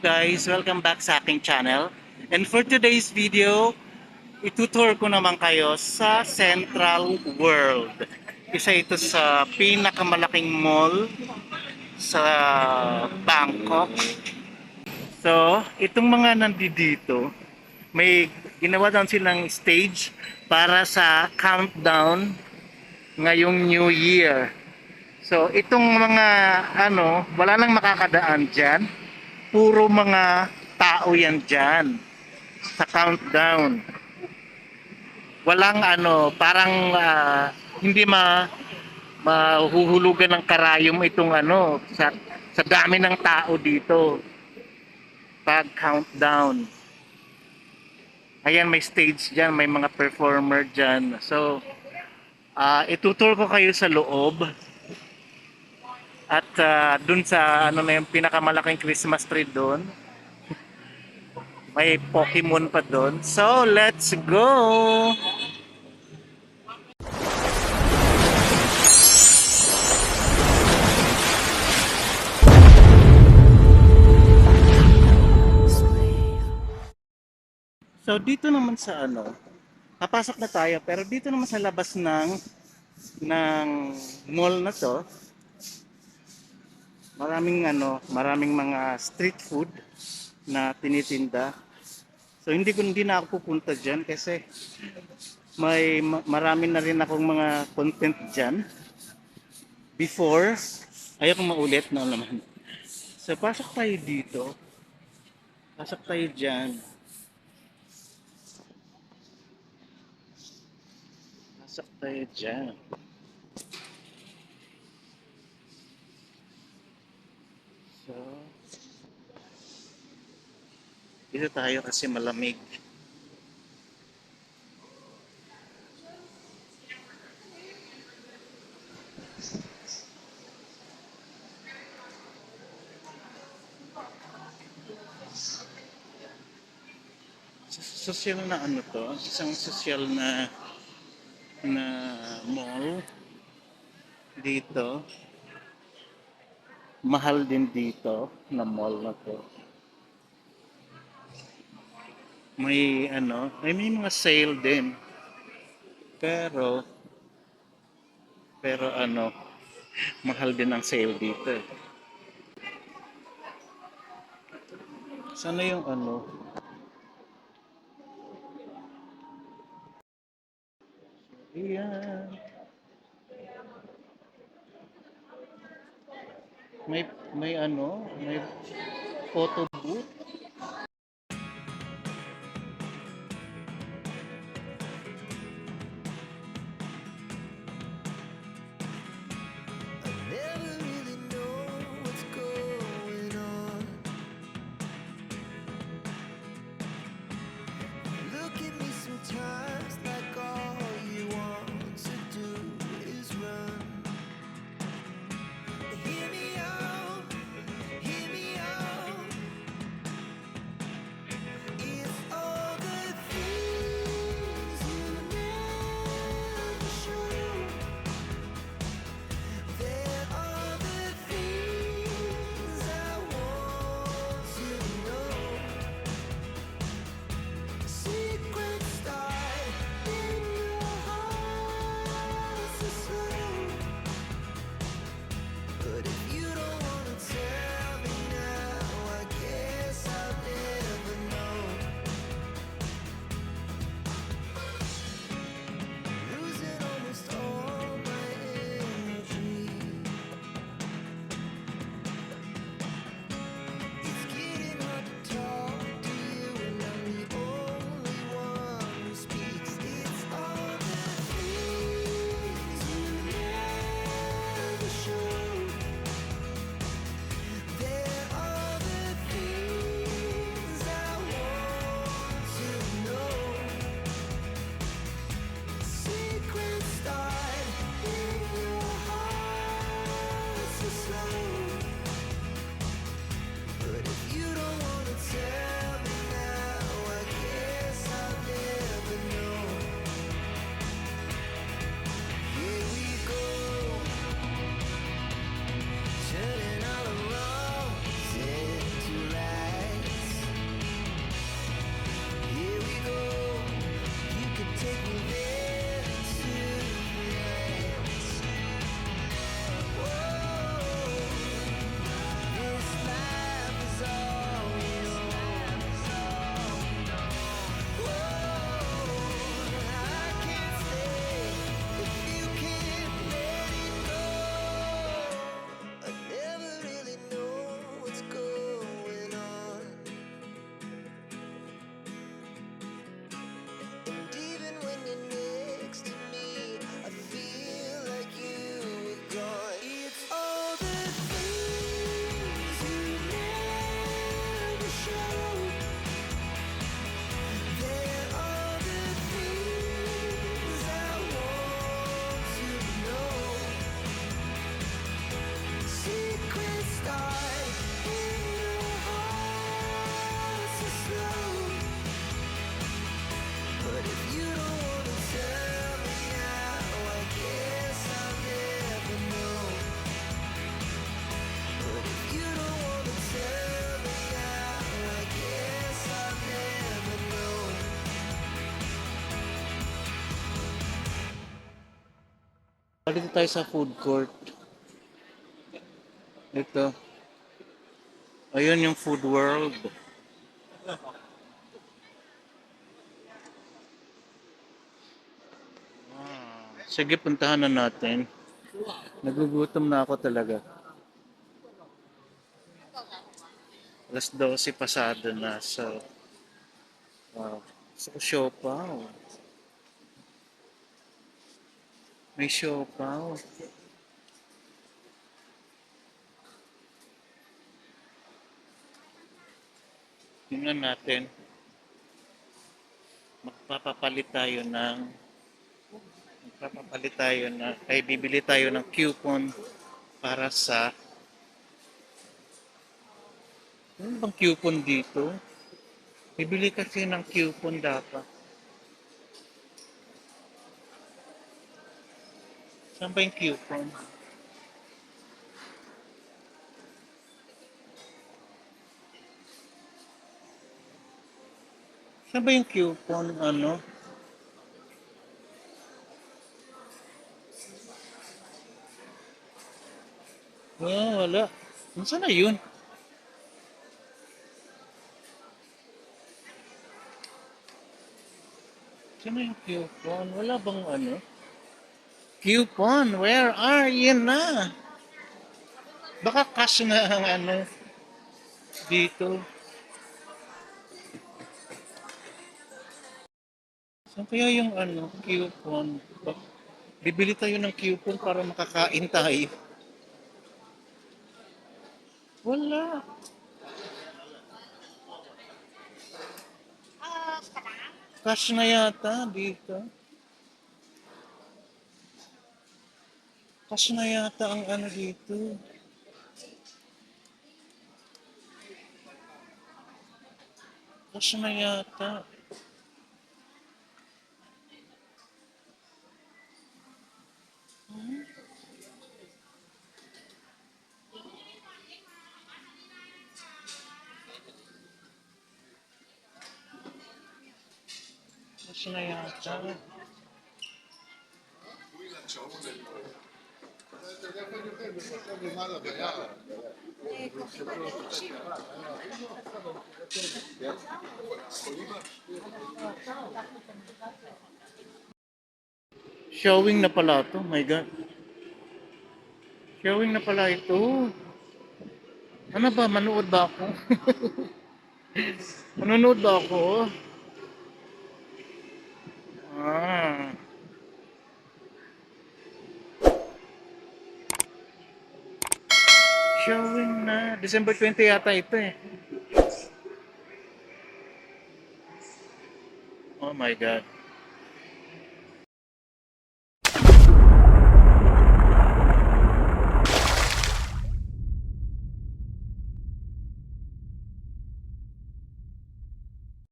Guys, welcome back sa aking channel. And for today's video, itutour ko naman kayo sa Central World. Isa ito sa pinakamalaking mall sa Bangkok. So, itong mga nandito, may ginawa daw silang stage para sa countdown ngayong New Year. So, itong mga wala nang makakadaan dyan. Puro mga tao yan dyan sa countdown. Walang parang hindi mahuhulugan ng karayom itong sa dami ng tao dito pag countdown. Ayan, may stage dyan, may mga performer dyan. So, itutur ko kayo sa loob at dun sa na yung pinakamalaking Christmas tree doon. May Pokemon pa doon. So, let's go! So, dito naman sa papasok na tayo, pero dito naman sa labas ng mall na to, maraming mga street food na tinitinda. So, hindi na ako pupunta diyan kasi marami na rin akong mga content diyan. Before, ayoko maulit na naman. So, pasok tayo dito. Pasok tayo diyan. Pasok tayo diyan. So, dito tayo kasi malamig. Social na to, isang social na mall dito. Mahal din dito na mall na to. May mga sale din. Pero pero mahal din ang sale dito. Sana yung Ayan. May photo booth. Never really know what's going on. Look at me sometimes like all you want to do is run. Hear me out, hear me out. Dito tayo sa food court. Ito. Ayun yung food world. Sige, puntahan na natin. Nagugutom na ako talaga. Alas 12 pasado na. So, wow. So, siopaw. May siopaw. Tingnan natin. Magpapapalit tayo ng bibili tayo ng coupon para sa ano bang coupon dito? Bibili kasi ng coupon dapat. Saan ba yung coupon? Saan ba yung coupon? Ano? Wala. Saan na yun? Saan na yung coupon? Wala bang ano? Coupon, where are you na? Baka cash na ang ano dito. Saan kaya yung ano, coupon? Bibili tayo ng coupon para makakain tayo. Wala. Cash na yata dito. Cash na yata ang ano dito. Cash na yata. Cash na yata. Showing na pala to, my God. Showing na pala ito. Ano ba, manood ba ako? Manonood ba ako? Ah. Showing na. December 20 yata ito eh. Oh my God.